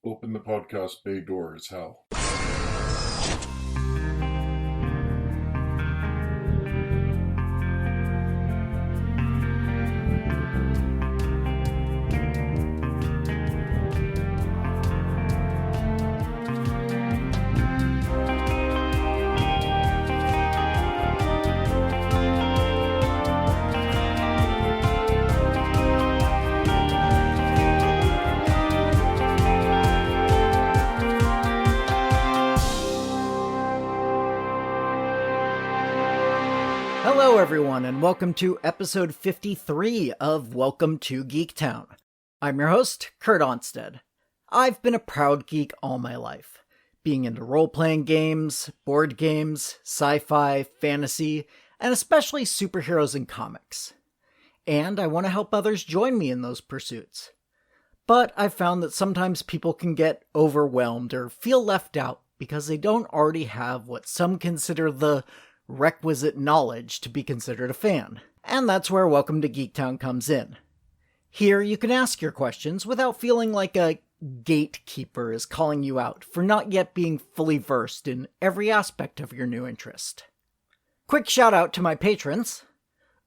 Open the podcast bay doors, Hal. Hello everyone, and welcome to episode 53 of Welcome to Geektown. I'm your host, Kurt Onstead. I've been a proud geek all my life, being into role-playing games, board games, sci-fi, fantasy, and especially superheroes and comics. And I want to help others join me in those pursuits. But I've found that sometimes people can get overwhelmed or feel left out because they don't already have what some consider the requisite knowledge to be considered a fan. And that's where Welcome to Geektown comes in. Here you can ask your questions without feeling like a gatekeeper is calling you out for not yet being fully versed in every aspect of your new interest. Quick shout out to my patrons.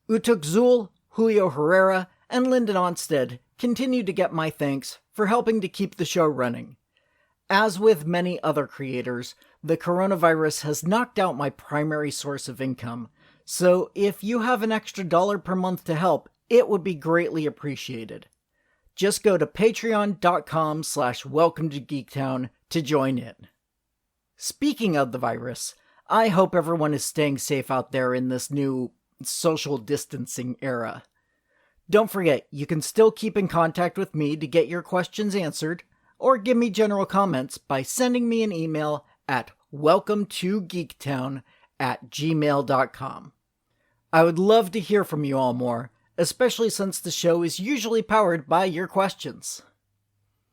Utuk Zul, Julio Herrera, and Lyndon Onstead continue to get my thanks for helping to keep the show running. As with many other creators, the coronavirus has knocked out my primary source of income, so if you have an extra $1 per month to help, it would be greatly appreciated. Just go to patreon.com/welcome to Geektown to join in. Speaking of the virus, I hope everyone is staying safe out there in this new social distancing era. Don't forget, you can still keep in contact with me to get your questions answered, or give me general comments by sending me an email at welcometogeektown@gmail.com. I would love to hear from you all more, especially since the show is usually powered by your questions.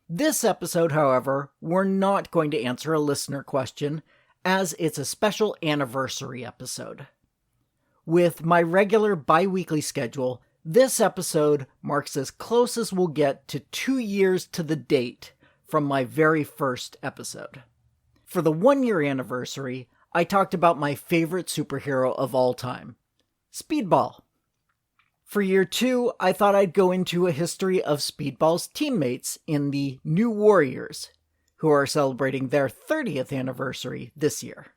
This episode, however, we're not going to answer a listener question, as it's a special anniversary episode. With my regular bi-weekly schedule, this episode marks as close as we'll get to 2 years to the date from my very first episode. For the 1-year anniversary, I talked about my favorite superhero of all time, Speedball. For year 2, I thought I'd go into a history of Speedball's teammates in the New Warriors, who are celebrating their 30th anniversary this year.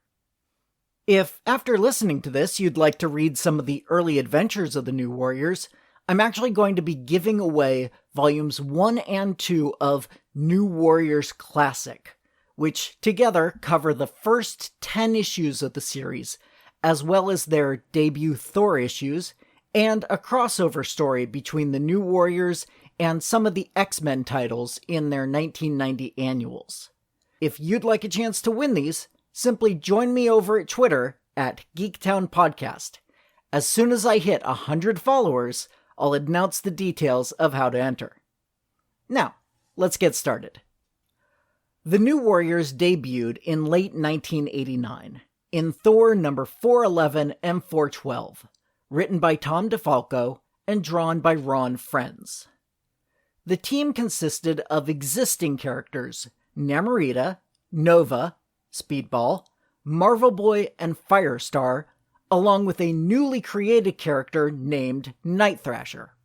If, after listening to this, you'd like to read some of the early adventures of the New Warriors, I'm actually going to be giving away volumes 1 and 2 of New Warriors Classic, which together cover the first 10 issues of the series, as well as their debut Thor issues, and a crossover story between the New Warriors and some of the X-Men titles in their 1990 annuals. If you'd like a chance to win these, simply join me over at Twitter at Geektown Podcast. As soon as I hit 100 followers, I'll announce the details of how to enter. Now, let's get started. The New Warriors debuted in late 1989 in Thor number 411 and 412, written by Tom DeFalco and drawn by Ron Frenz. The team consisted of existing characters Namorita, Nova, Speedball, Marvel Boy, and Firestar, along with a newly created character named Night Thrasher,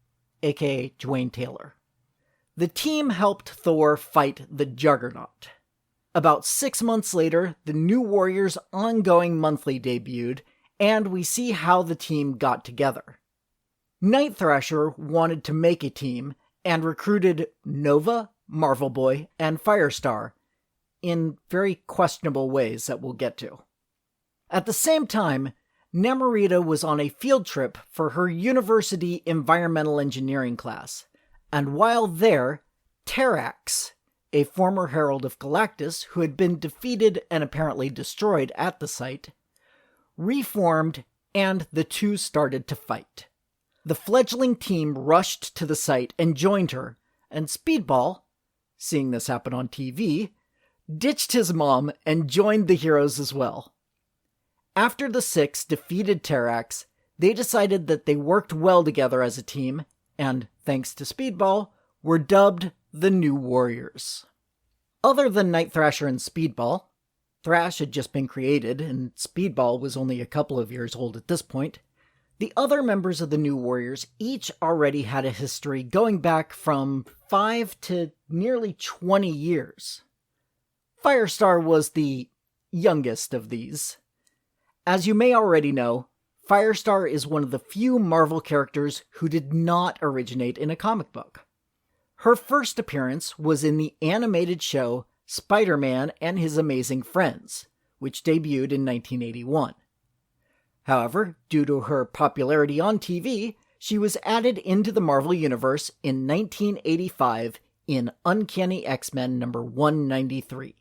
aka Dwayne Taylor. The team helped Thor fight the Juggernaut. About 6 months later, the New Warriors ongoing monthly debuted, and we see how the team got together. Night Thrasher wanted to make a team, and recruited Nova, Marvel Boy, and Firestar, in very questionable ways that we'll get to. At the same time, Namorita was on a field trip for her university environmental engineering class, and while there, Terrax, a former herald of Galactus who had been defeated and apparently destroyed at the site, reformed, and the two started to fight. The fledgling team rushed to the site and joined her, and Speedball, seeing this happen on TV, ditched his mom and joined the heroes as well. After the six defeated Terrax, they decided that they worked well together as a team, and, thanks to Speedball, were dubbed the New Warriors. Other than Night Thrasher and Speedball, Thrash had just been created, and Speedball was only a couple of years old at this point, the other members of the New Warriors each already had a history going back from 5 to nearly 20 years. Firestar was the youngest of these. As you may already know, Firestar is one of the few Marvel characters who did not originate in a comic book. Her first appearance was in the animated show Spider-Man and His Amazing Friends, which debuted in 1981. However, due to her popularity on TV, she was added into the Marvel Universe in 1985 in Uncanny X-Men number 193.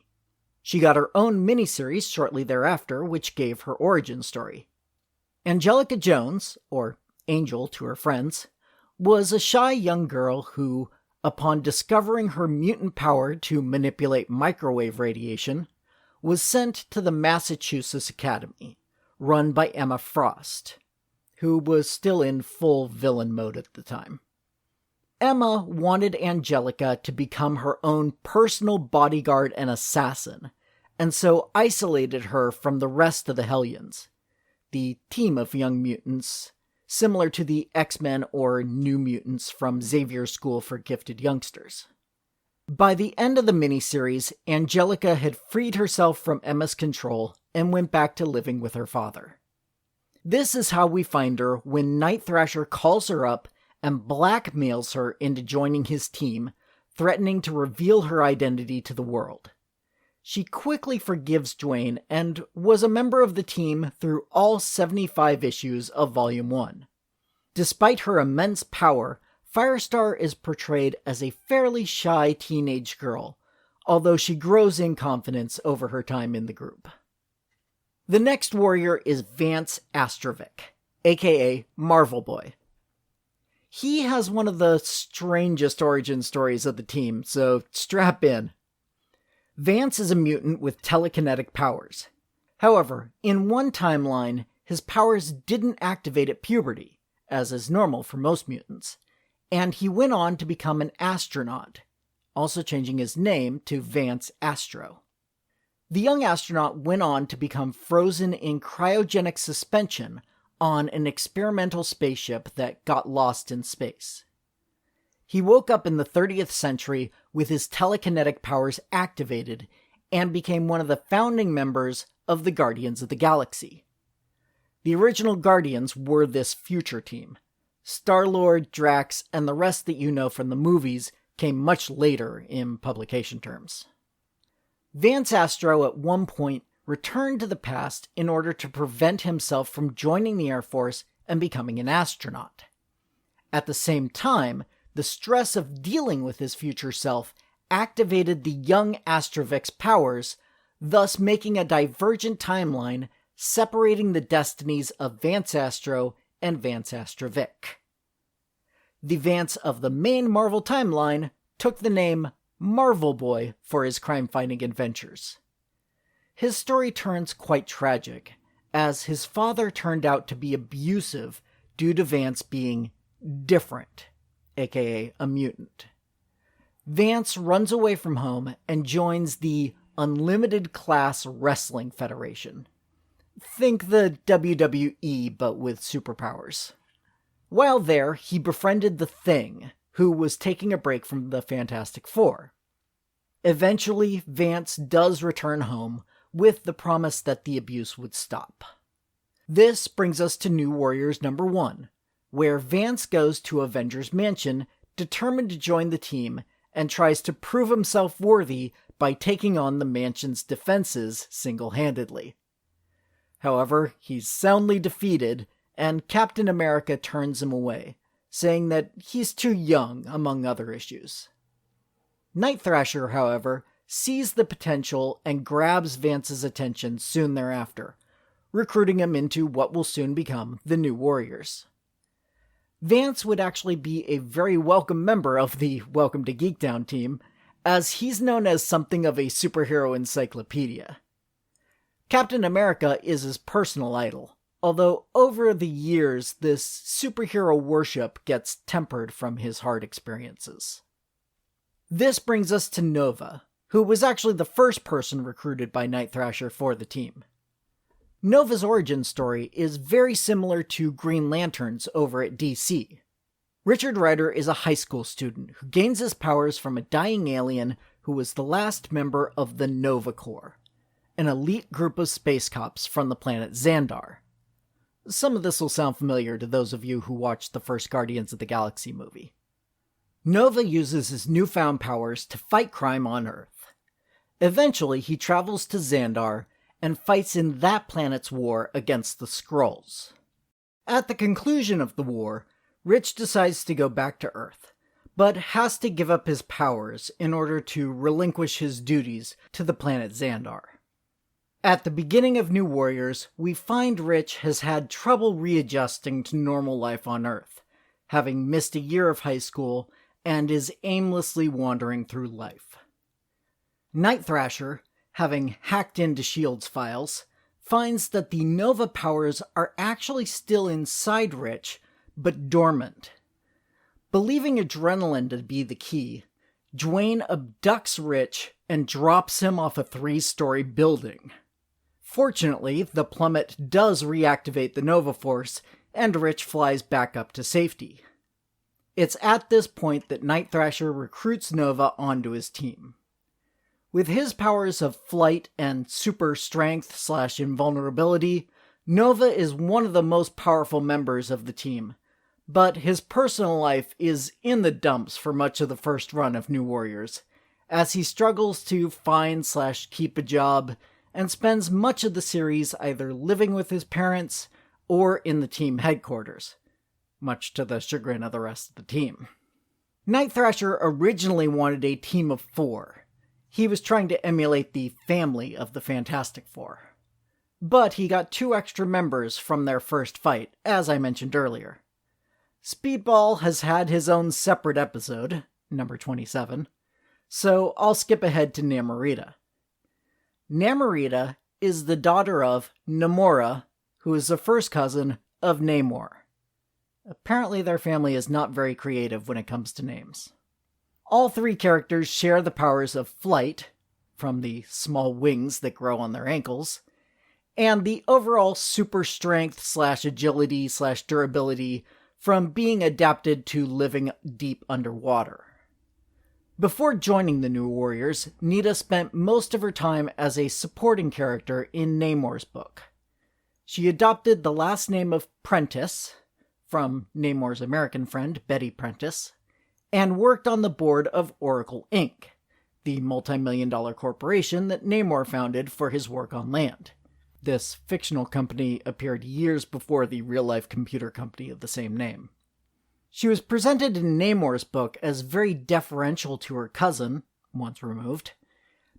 She got her own miniseries shortly thereafter, which gave her origin story. Angelica Jones, or Angel to her friends, was a shy young girl who, upon discovering her mutant power to manipulate microwave radiation, was sent to the Massachusetts Academy, run by Emma Frost, who was still in full villain mode at the time. Emma wanted Angelica to become her own personal bodyguard and assassin, and so isolated her from the rest of the Hellions, the team of young mutants, similar to the X-Men or New Mutants from Xavier's School for Gifted Youngsters. By the end of the miniseries, Angelica had freed herself from Emma's control and went back to living with her father. This is how we find her when Night Thrasher calls her up and blackmails her into joining his team, threatening to reveal her identity to the world. She quickly forgives Dwayne and was a member of the team through all 75 issues of Volume 1. Despite her immense power, Firestar is portrayed as a fairly shy teenage girl, although she grows in confidence over her time in the group. The next warrior is Vance Astrovic, aka Marvel Boy. He has one of the strangest origin stories of the team, so strap in. Vance is a mutant with telekinetic powers. However, in one timeline, his powers didn't activate at puberty, as is normal for most mutants, and he went on to become an astronaut, also changing his name to Vance Astro. The young astronaut went on to become frozen in cryogenic suspension on an experimental spaceship that got lost in space. He woke up in the 30th century with his telekinetic powers activated and became one of the founding members of the Guardians of the Galaxy. The original Guardians were this future team. Star-Lord, Drax, and the rest that you know from the movies came much later in publication terms. Vance Astro at one point returned to the past in order to prevent himself from joining the Air Force and becoming an astronaut. At the same time, the stress of dealing with his future self activated the young Astrovic's powers, thus making a divergent timeline separating the destinies of Vance Astro and Vance Astrovic. The Vance of the main Marvel timeline took the name Marvel Boy for his crime-fighting adventures. His story turns quite tragic, as his father turned out to be abusive due to Vance being different, aka a mutant. Vance runs away from home and joins the Unlimited Class Wrestling Federation. Think the WWE, but with superpowers. While there, he befriended the Thing, who was taking a break from the Fantastic Four. Eventually, Vance does return home, with the promise that the abuse would stop. This brings us to New Warriors number 1, where Vance goes to Avengers Mansion, determined to join the team, and tries to prove himself worthy by taking on the mansion's defenses single-handedly. However, he's soundly defeated, and Captain America turns him away, saying that he's too young, among other issues. Night Thrasher, however, sees the potential and grabs Vance's attention soon thereafter, recruiting him into what will soon become the New Warriors. Vance would actually be a very welcome member of the Welcome to Geektown team, as he's known as something of a superhero encyclopedia. Captain America is his personal idol, although over the years this superhero worship gets tempered from his hard experiences. This brings us to Nova, who was actually the first person recruited by Night Thrasher for the team. Nova's origin story is very similar to Green Lantern's over at DC. Richard Rider is a high school student who gains his powers from a dying alien who was the last member of the Nova Corps, an elite group of space cops from the planet Xandar. Some of this will sound familiar to those of you who watched the first Guardians of the Galaxy movie. Nova uses his newfound powers to fight crime on Earth. Eventually, he travels to Xandar and fights in that planet's war against the Skrulls. At the conclusion of the war, Rich decides to go back to Earth, but has to give up his powers in order to relinquish his duties to the planet Xandar. At the beginning of New Warriors, we find Rich has had trouble readjusting to normal life on Earth, having missed a year of high school, and is aimlessly wandering through life. Night Thrasher, having hacked into S.H.I.E.L.D.'s files, finds that the Nova powers are actually still inside Rich, but dormant. Believing adrenaline to be the key, Dwayne abducts Rich and drops him off a 3-story building. Fortunately, the plummet does reactivate the Nova Force, and Rich flies back up to safety. It's at this point that Night Thrasher recruits Nova onto his team. With his powers of flight and super strength/invulnerability, Nova is one of the most powerful members of the team, but his personal life is in the dumps for much of the first run of New Warriors, as he struggles to find/keep a job, and spends much of the series either living with his parents or in the team headquarters, much to the chagrin of the rest of the team. Night Thrasher originally wanted a team of 4. He was trying to emulate the family of the Fantastic Four. But he got 2 extra members from their first fight, as I mentioned earlier. Speedball has had his own separate episode, number 27, so I'll skip ahead to Namorita. Namorita is the daughter of Namora, who is the first cousin of Namor. Apparently their family is not very creative when it comes to names. All 3 characters share the powers of flight, from the small wings that grow on their ankles, and the overall super strength/agility/durability from being adapted to living deep underwater. Before joining the New Warriors, Nita spent most of her time as a supporting character in Namor's book. She adopted the last name of Prentice, from Namor's American friend Betty Prentice, and worked on the board of Oracle Inc., the multi-million-dollar corporation that Namor founded for his work on land. This fictional company appeared years before the real-life computer company of the same name. She was presented in Namor's book as very deferential to her cousin, once removed,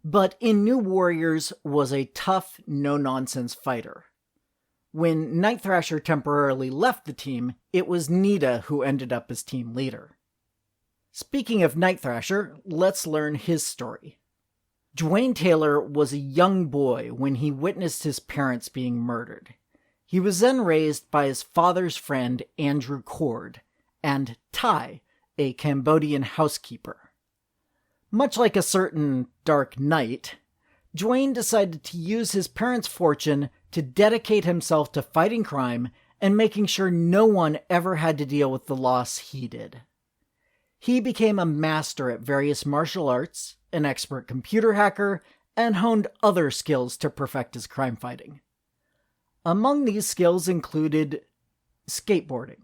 but in New Warriors was a tough, no-nonsense fighter. When Night Thrasher temporarily left the team, it was Nita who ended up as team leader. Speaking of Night Thrasher, let's learn his story. Dwayne Taylor was a young boy when he witnessed his parents being murdered. He was then raised by his father's friend Andrew Cord and Thai, a Cambodian housekeeper. Much like a certain Dark Knight, Dwayne decided to use his parents' fortune to dedicate himself to fighting crime and making sure no one ever had to deal with the loss he did. He became a master at various martial arts, an expert computer hacker, and honed other skills to perfect his crime fighting. Among these skills included skateboarding.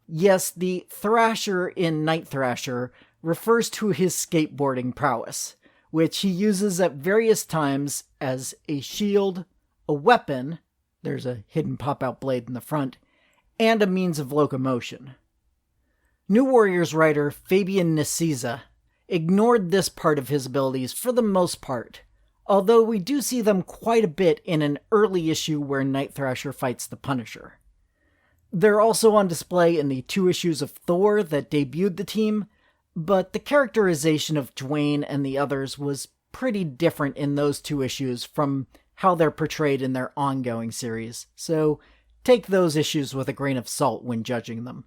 Yes, the Thrasher in Night Thrasher refers to his skateboarding prowess, which he uses at various times as a shield, a weapon, there's a hidden pop-out blade in the front, and a means of locomotion. New Warriors writer Fabian Nicieza ignored this part of his abilities for the most part, although we do see them quite a bit in an early issue where Night Thrasher fights the Punisher. They're also on display in the 2 issues of Thor that debuted the team, but the characterization of Dwayne and the others was pretty different in those 2 issues from how they're portrayed in their ongoing series, so take those issues with a grain of salt when judging them.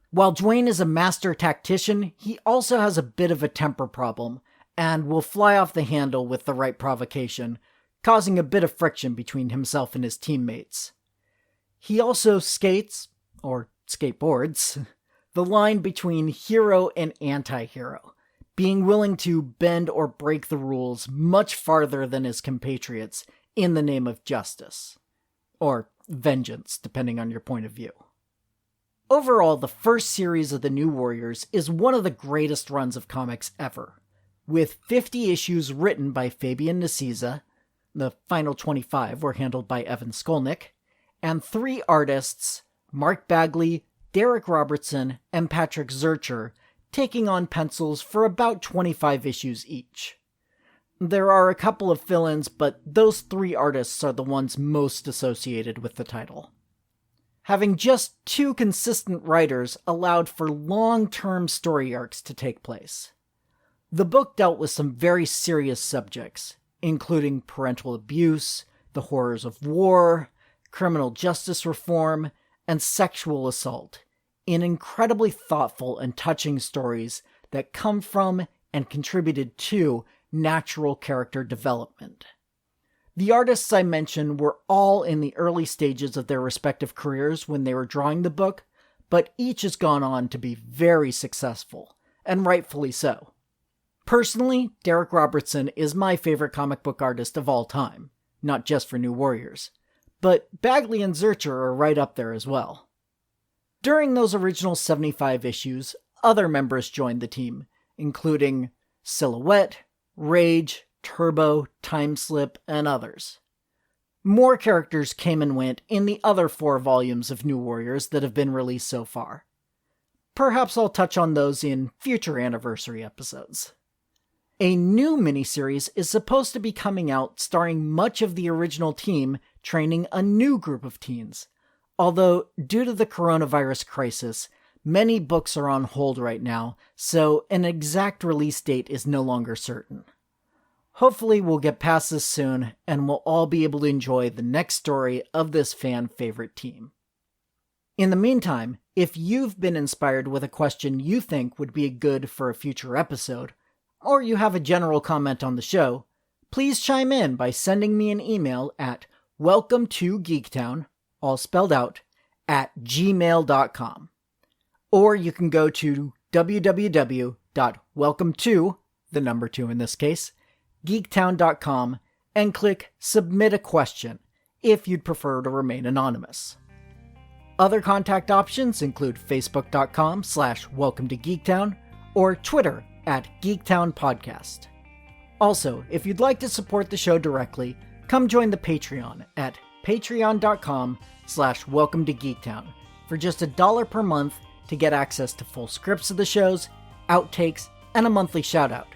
While Dwayne is a master tactician, he also has a bit of a temper problem, and will fly off the handle with the right provocation, causing a bit of friction between himself and his teammates. He also skates, or skateboards, the line between hero and anti-hero, being willing to bend or break the rules much farther than his compatriots in the name of justice. Or vengeance, depending on your point of view. Overall, the first series of the New Warriors is one of the greatest runs of comics ever, with 50 issues written by Fabian Nicieza, the final 25 were handled by Evan Skolnick, and 3 artists, Mark Bagley, Derek Robertson, and Patrick Zurcher, taking on pencils for about 25 issues each. There are a couple of fill-ins, but those 3 artists are the ones most associated with the title. Having just 2 consistent writers allowed for long-term story arcs to take place. The book dealt with some very serious subjects, including parental abuse, the horrors of war, criminal justice reform, and sexual assault, in incredibly thoughtful and touching stories that come from and contributed to natural character development. The artists I mentioned were all in the early stages of their respective careers when they were drawing the book, but each has gone on to be very successful, and rightfully so. Personally, Derek Robertson is my favorite comic book artist of all time, not just for New Warriors, but Bagley and Zurcher are right up there as well. During those original 75 issues, other members joined the team, including Silhouette, Rage, Turbo, Timeslip, and others. More characters came and went in the other 4 volumes of New Warriors that have been released so far. Perhaps I'll touch on those in future anniversary episodes. A new miniseries is supposed to be coming out starring much of the original team training a new group of teens, although due to the coronavirus crisis, many books are on hold right now, so an exact release date is no longer certain. Hopefully we'll get past this soon, and we'll all be able to enjoy the next story of this fan-favorite team. In the meantime, if you've been inspired with a question you think would be good for a future episode, or you have a general comment on the show, please chime in by sending me an email at welcometogeektown, all spelled out, @gmail.com. Or you can go to www.welcometo, the number 2 in this case, geektown.com and click Submit a Question if you'd prefer to remain anonymous. Other contact options include facebook.com/welcometogeektown or Twitter @geektownpodcast. Also, if you'd like to support the show directly, come join the Patreon at patreon.com/welcometogeektown for just $1 per month to get access to full scripts of the shows, outtakes, and a monthly shoutout.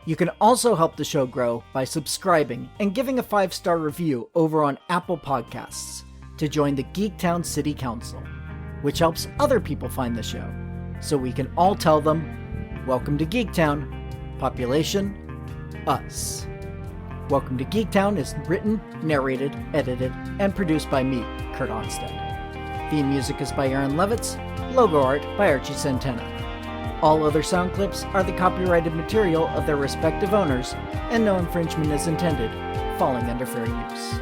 You can also help the show grow by subscribing and giving a 5-star review over on Apple Podcasts to join the Geektown City Council, which helps other people find the show, so we can all tell them, "Welcome to Geektown, population, us." Welcome to Geektown is written, narrated, edited, and produced by me, Kurt Onstead. Theme music is by Aaron Levitz, logo art by Archie Santana. All other sound clips are the copyrighted material of their respective owners, and no infringement is intended, falling under fair use.